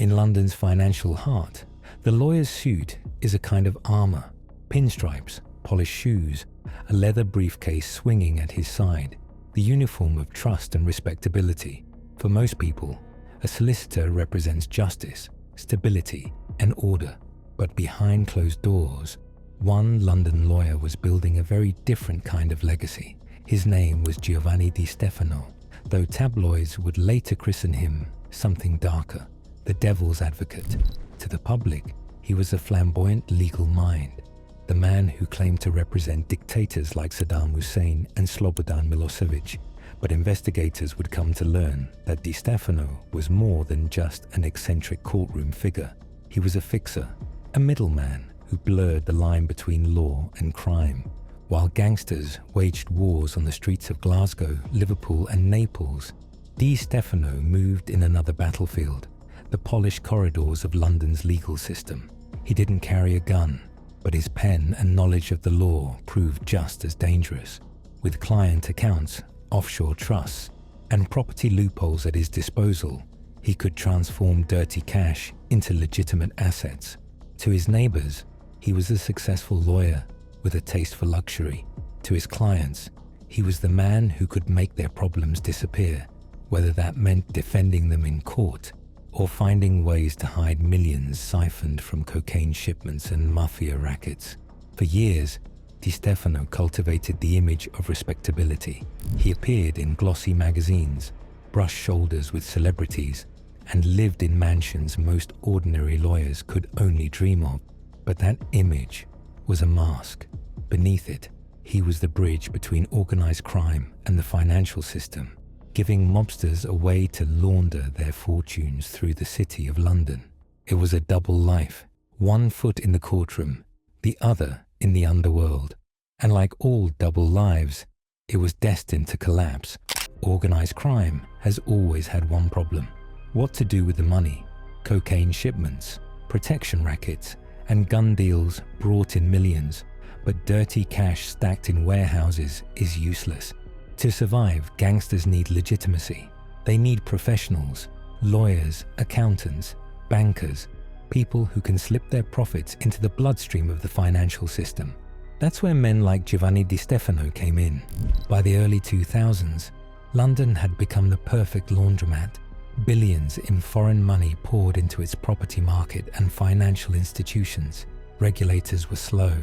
In London's financial heart, the lawyer's suit is a kind of armor, pinstripes, polished shoes, a leather briefcase swinging at his side, the uniform of trust and respectability. For most people, a solicitor represents justice, stability, and order. But behind closed doors, one London lawyer was building a very different kind of legacy. His name was Giovanni Di Stefano, though tabloids would later christen him something darker, the devil's advocate. To the public, he was a flamboyant legal mind, the man who claimed to represent dictators like Saddam Hussein and Slobodan Milosevic. But investigators would come to learn that Di Stefano was more than just an eccentric courtroom figure. He was a fixer, a middleman who blurred the line between law and crime. While gangsters waged wars on the streets of Glasgow, Liverpool, and Naples, Di Stefano moved in another battlefield, the polished corridors of London's legal system. He didn't carry a gun, but his pen and knowledge of the law proved just as dangerous. With client accounts, offshore trusts, and property loopholes at his disposal, he could transform dirty cash into legitimate assets. To his neighbors, he was a successful lawyer with a taste for luxury. To his clients, he was the man who could make their problems disappear, whether that meant defending them in court or finding ways to hide millions siphoned from cocaine shipments and mafia rackets. For years, Di Stefano cultivated the image of respectability. He appeared in glossy magazines, brushed shoulders with celebrities, and lived in mansions most ordinary lawyers could only dream of. But that image was a mask. Beneath it, he was the bridge between organized crime and the financial system, giving mobsters a way to launder their fortunes through the city of London. It was a double life, one foot in the courtroom, the other in the underworld. And like all double lives, it was destined to collapse. Organized crime has always had one problem: what to do with the money. Cocaine shipments, protection rackets, and gun deals brought in millions, but dirty cash stacked in warehouses is useless. To survive, gangsters need legitimacy. They need professionals, lawyers, accountants, bankers, people who can slip their profits into the bloodstream of the financial system. That's where men like Giovanni Di Stefano came in. By the early 2000s, London had become the perfect laundromat. Billions in foreign money poured into its property market and financial institutions. Regulators were slow,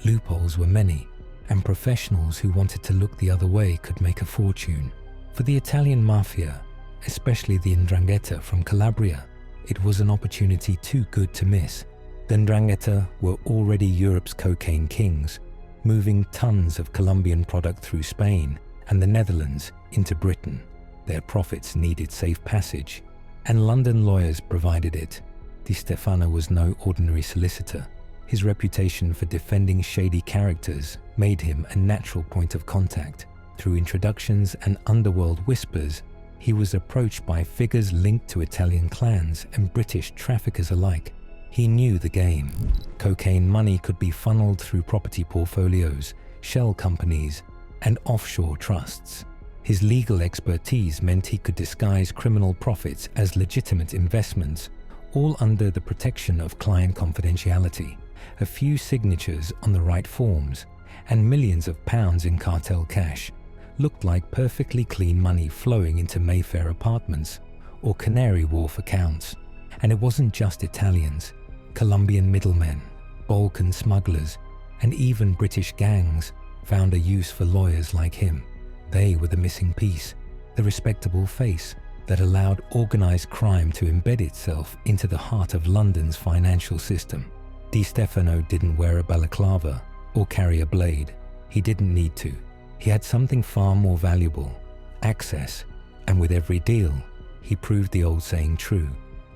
loopholes were many, and professionals who wanted to look the other way could make a fortune. For the Italian Mafia, especially the Ndrangheta from Calabria, it was an opportunity too good to miss. The Ndrangheta were already Europe's cocaine kings, moving tons of Colombian product through Spain and the Netherlands into Britain. Their profits needed safe passage, and London lawyers provided it. Di Stefano was no ordinary solicitor. His reputation for defending shady characters made him a natural point of contact. Through introductions and underworld whispers, he was approached by figures linked to Italian clans and British traffickers alike. He knew the game. Cocaine money could be funneled through property portfolios, shell companies, and offshore trusts. His legal expertise meant he could disguise criminal profits as legitimate investments, all under the protection of client confidentiality. A few signatures on the right forms, and millions of pounds in cartel cash looked like perfectly clean money flowing into Mayfair apartments or Canary Wharf accounts. And it wasn't just Italians. Colombian middlemen, Balkan smugglers, and even British gangs found a use for lawyers like him. They were the missing piece, the respectable face that allowed organized crime to embed itself into the heart of London's financial system. Di Stefano didn't wear a balaclava or carry a blade. He didn't need to. He had something far more valuable: access. And with every deal, he proved the old saying true: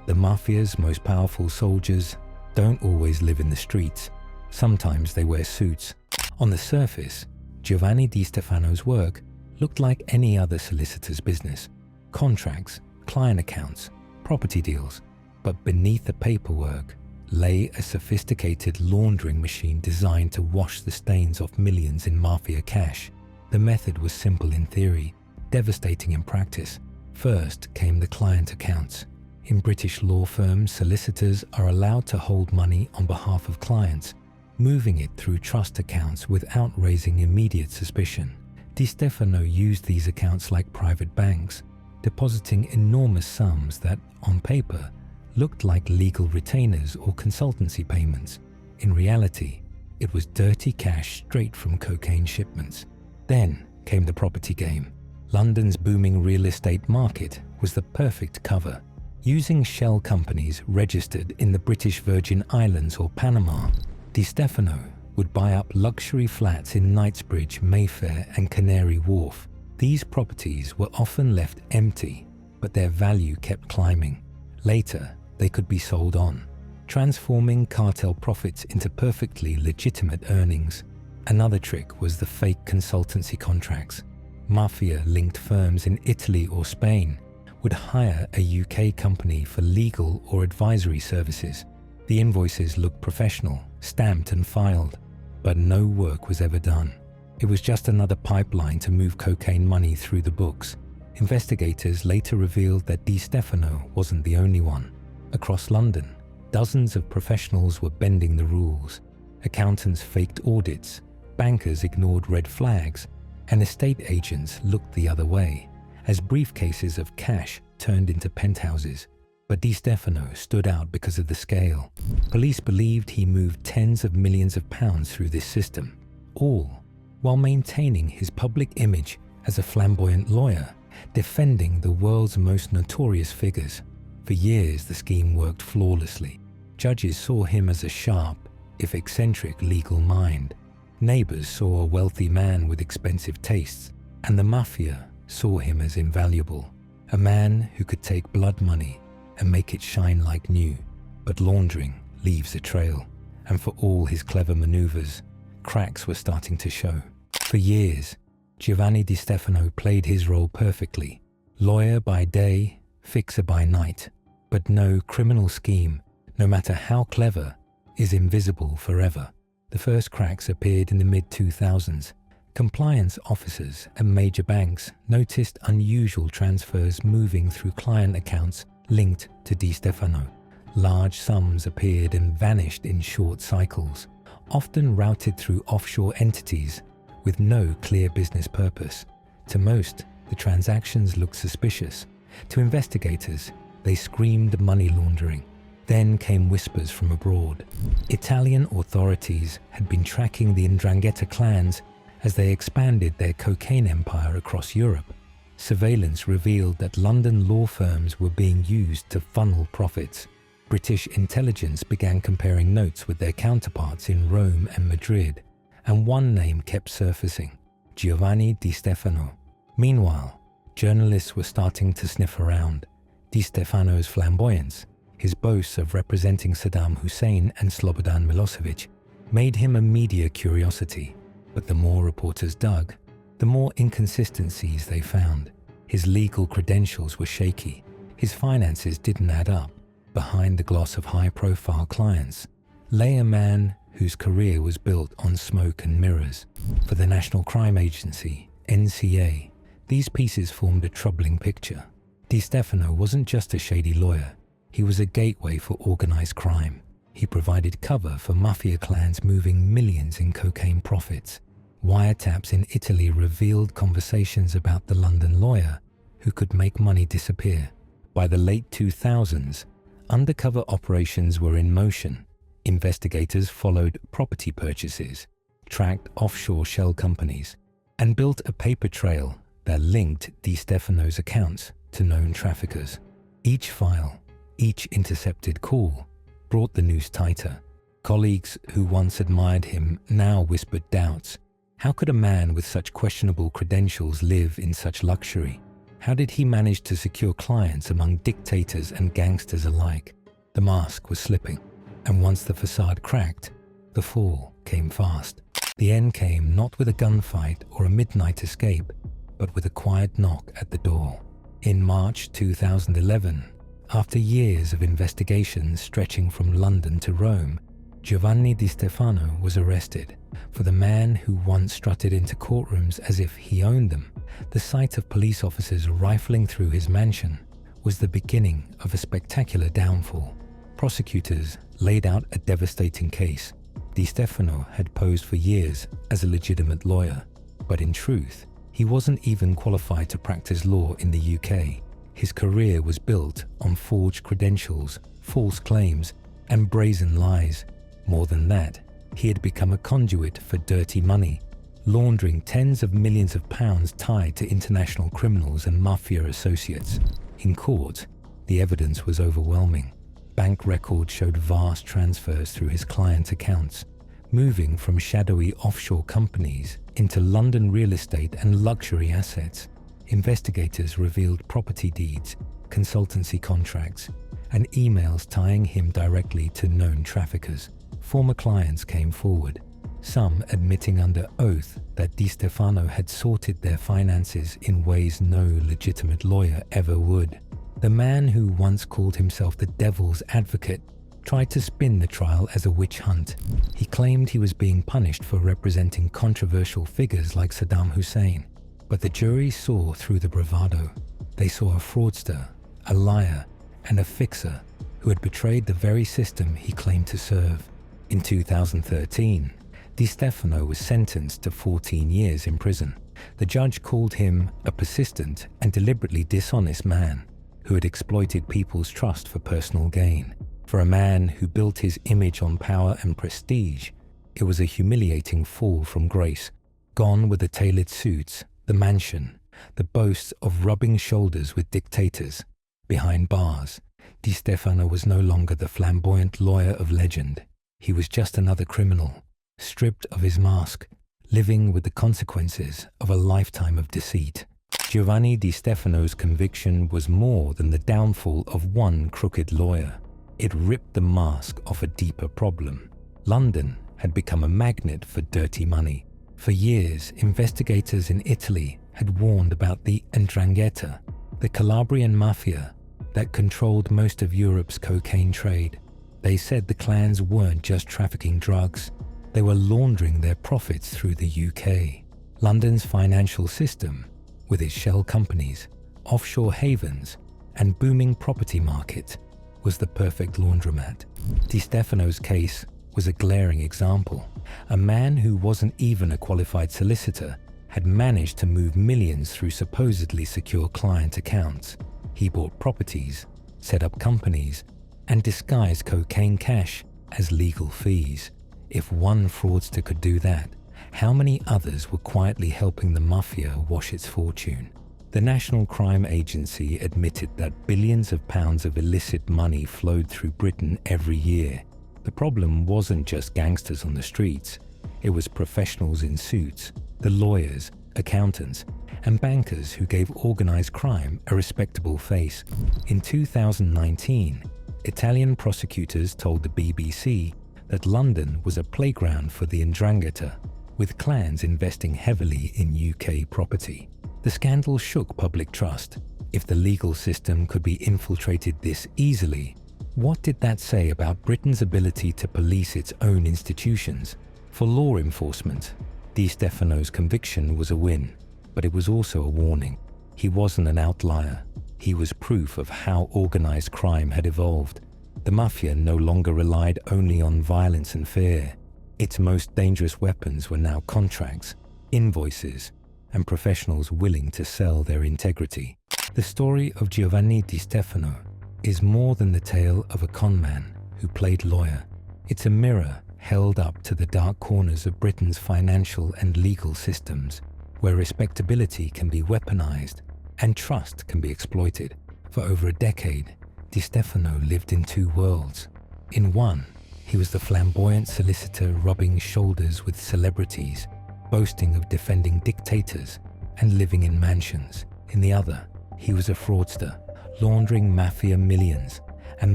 the Mafia's most powerful soldiers don't always live in the streets. Sometimes they wear suits. On the surface, Giovanni Di Stefano's work looked like any other solicitor's business: contracts, client accounts, property deals. But beneath the paperwork lay a sophisticated laundering machine designed to wash the stains off millions in Mafia cash. The method was simple in theory, devastating in practice. First came the client accounts. In British law firms, solicitors are allowed to hold money on behalf of clients, moving it through trust accounts without raising immediate suspicion. Di Stefano used these accounts like private banks, depositing enormous sums that, on paper, looked like legal retainers or consultancy payments. In reality, it was dirty cash straight from cocaine shipments. Then came the property game. London's booming real estate market was the perfect cover. Using shell companies registered in the British Virgin Islands or Panama, Di Stefano would buy up luxury flats in Knightsbridge, Mayfair, and Canary Wharf. These properties were often left empty, but their value kept climbing. Later, they could be sold on, transforming cartel profits into perfectly legitimate earnings. Another trick was the fake consultancy contracts. Mafia-linked firms in Italy or Spain would hire a UK company for legal or advisory services. The invoices looked professional, stamped and filed, but no work was ever done. It was just another pipeline to move cocaine money through the books. Investigators later revealed that Di Stefano wasn't the only one. Across London, dozens of professionals were bending the rules. Accountants faked audits, bankers ignored red flags, and estate agents looked the other way, as briefcases of cash turned into penthouses. But Di Stefano stood out because of the scale. Police believed he moved tens of millions of pounds through this system, all while maintaining his public image as a flamboyant lawyer, defending the world's most notorious figures. For years, the scheme worked flawlessly. Judges saw him as a sharp, if eccentric, legal mind. Neighbors saw a wealthy man with expensive tastes, and the Mafia saw him as invaluable. A man who could take blood money and make it shine like new. But laundering leaves a trail, and for all his clever maneuvers, cracks were starting to show. For years, Giovanni Di Stefano played his role perfectly. Lawyer by day, fixer by night. But no criminal scheme, no matter how clever, is invisible forever. The first cracks appeared in the mid-2000s. Compliance officers at major banks noticed unusual transfers moving through client accounts linked to Di Stefano. Large sums appeared and vanished in short cycles, often routed through offshore entities with no clear business purpose. To most, the transactions looked suspicious. To investigators, they screamed money laundering. Then came whispers from abroad. Italian authorities had been tracking the Ndrangheta clans as they expanded their cocaine empire across Europe. Surveillance revealed that London law firms were being used to funnel profits. British intelligence began comparing notes with their counterparts in Rome and Madrid, and one name kept surfacing: Giovanni Di Stefano. Meanwhile, journalists were starting to sniff around. Di Stefano's flamboyance, his boasts of representing Saddam Hussein and Slobodan Milosevic, made him a media curiosity. But the more reporters dug, the more inconsistencies they found. His legal credentials were shaky. His finances didn't add up. Behind the gloss of high-profile clients lay a man whose career was built on smoke and mirrors. For the National Crime Agency, NCA, these pieces formed a troubling picture. Di Stefano wasn't just a shady lawyer. He was a gateway for organized crime. He provided cover for mafia clans moving millions in cocaine profits. Wiretaps in Italy revealed conversations about the London lawyer who could make money disappear. By the late 2000s, undercover operations were in motion. Investigators followed property purchases, tracked offshore shell companies, and built a paper trail that linked Di Stefano's accounts to known traffickers. Each file, each intercepted call, brought the noose tighter. Colleagues who once admired him now whispered doubts. How could a man with such questionable credentials live in such luxury? How did he manage to secure clients among dictators and gangsters alike? The mask was slipping, and once the facade cracked, the fall came fast. The end came not with a gunfight or a midnight escape, but with a quiet knock at the door. In March 2011, after years of investigations stretching from London to Rome, Giovanni Di Stefano was arrested. For the man who once strutted into courtrooms as if he owned them, the sight of police officers rifling through his mansion was the beginning of a spectacular downfall. Prosecutors laid out a devastating case. Di Stefano had posed for years as a legitimate lawyer, but in truth, he wasn't even qualified to practice law in the UK. His career was built on forged credentials, false claims, and brazen lies. More than that, he had become a conduit for dirty money, laundering tens of millions of pounds tied to international criminals and mafia associates. In court, the evidence was overwhelming. Bank records showed vast transfers through his clients' accounts, moving from shadowy offshore companies into London real estate and luxury assets. Investigators revealed property deeds, consultancy contracts, and emails tying him directly to known traffickers. Former clients came forward, some admitting under oath that Di Stefano had sorted their finances in ways no legitimate lawyer ever would. The man who once called himself the devil's advocate tried to spin the trial as a witch hunt. He claimed he was being punished for representing controversial figures like Saddam Hussein. But the jury saw through the bravado. They saw a fraudster, a liar, and a fixer who had betrayed the very system he claimed to serve. In 2013, Di Stefano was sentenced to 14 years in prison. The judge called him a persistent and deliberately dishonest man who had exploited people's trust for personal gain. For a man who built his image on power and prestige, it was a humiliating fall from grace. Gone were the tailored suits, the mansion, the boasts of rubbing shoulders with dictators. Behind bars, Di Stefano was no longer the flamboyant lawyer of legend. He was just another criminal, stripped of his mask, living with the consequences of a lifetime of deceit. Giovanni Di Stefano's conviction was more than the downfall of one crooked lawyer. It ripped the mask off a deeper problem. London had become a magnet for dirty money. For years, investigators in Italy had warned about the Ndrangheta, the Calabrian Mafia that controlled most of Europe's cocaine trade. They said the clans weren't just trafficking drugs, they were laundering their profits through the UK. London's financial system, with its shell companies, offshore havens, and booming property market, was the perfect laundromat. Di Stefano's case was a glaring example. A man who wasn't even a qualified solicitor had managed to move millions through supposedly secure client accounts. He bought properties, set up companies, and disguised cocaine cash as legal fees. If one fraudster could do that, how many others were quietly helping the Mafia wash its fortune? The National Crime Agency admitted that billions of pounds of illicit money flowed through Britain every year. The problem wasn't just gangsters on the streets, it was professionals in suits, the lawyers, accountants, and bankers who gave organized crime a respectable face. In 2019, Italian prosecutors told the BBC that London was a playground for the Ndrangheta, with clans investing heavily in UK property. The scandal shook public trust. If the legal system could be infiltrated this easily, what did that say about Britain's ability to police its own institutions? For law enforcement, Di Stefano's conviction was a win, but it was also a warning. He wasn't an outlier. He was proof of how organized crime had evolved. The Mafia no longer relied only on violence and fear. Its most dangerous weapons were now contracts, invoices, and professionals willing to sell their integrity. The story of Giovanni Di Stefano is more than the tale of a conman who played lawyer. It's a mirror held up to the dark corners of Britain's financial and legal systems, where respectability can be weaponized and trust can be exploited. For over a decade, Di Stefano lived in two worlds. In one, he was the flamboyant solicitor rubbing shoulders with celebrities, boasting of defending dictators and living in mansions. In the other, he was a fraudster, laundering mafia millions and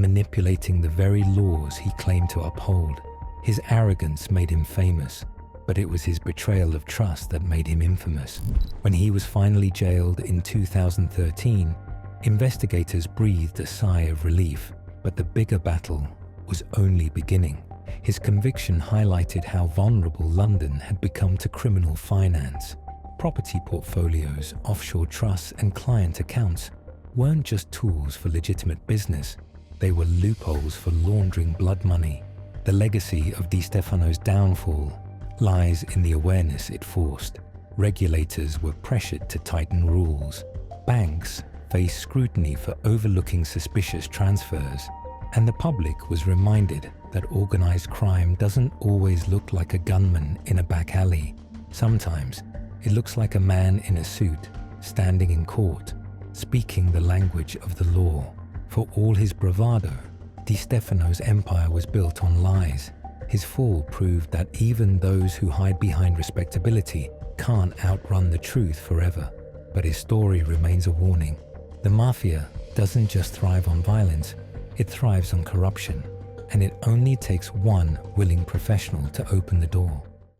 manipulating the very laws he claimed to uphold. His arrogance made him famous, but it was his betrayal of trust that made him infamous. When he was finally jailed in 2013, investigators breathed a sigh of relief, but the bigger battle was only beginning. His conviction highlighted how vulnerable London had become to criminal finance. Property portfolios, offshore trusts, and client accounts weren't just tools for legitimate business, they were loopholes for laundering blood money. The legacy of Di Stefano's downfall lies in the awareness it forced. Regulators were pressured to tighten rules. Banks faced scrutiny for overlooking suspicious transfers. And the public was reminded that organized crime doesn't always look like a gunman in a back alley. Sometimes it looks like a man in a suit, standing in court, speaking the language of the law. For all his bravado, Di Stefano's empire was built on lies. His fall proved that even those who hide behind respectability can't outrun the truth forever. But his story remains a warning. The Mafia doesn't just thrive on violence, it thrives on corruption, and it only takes one willing professional to open the door.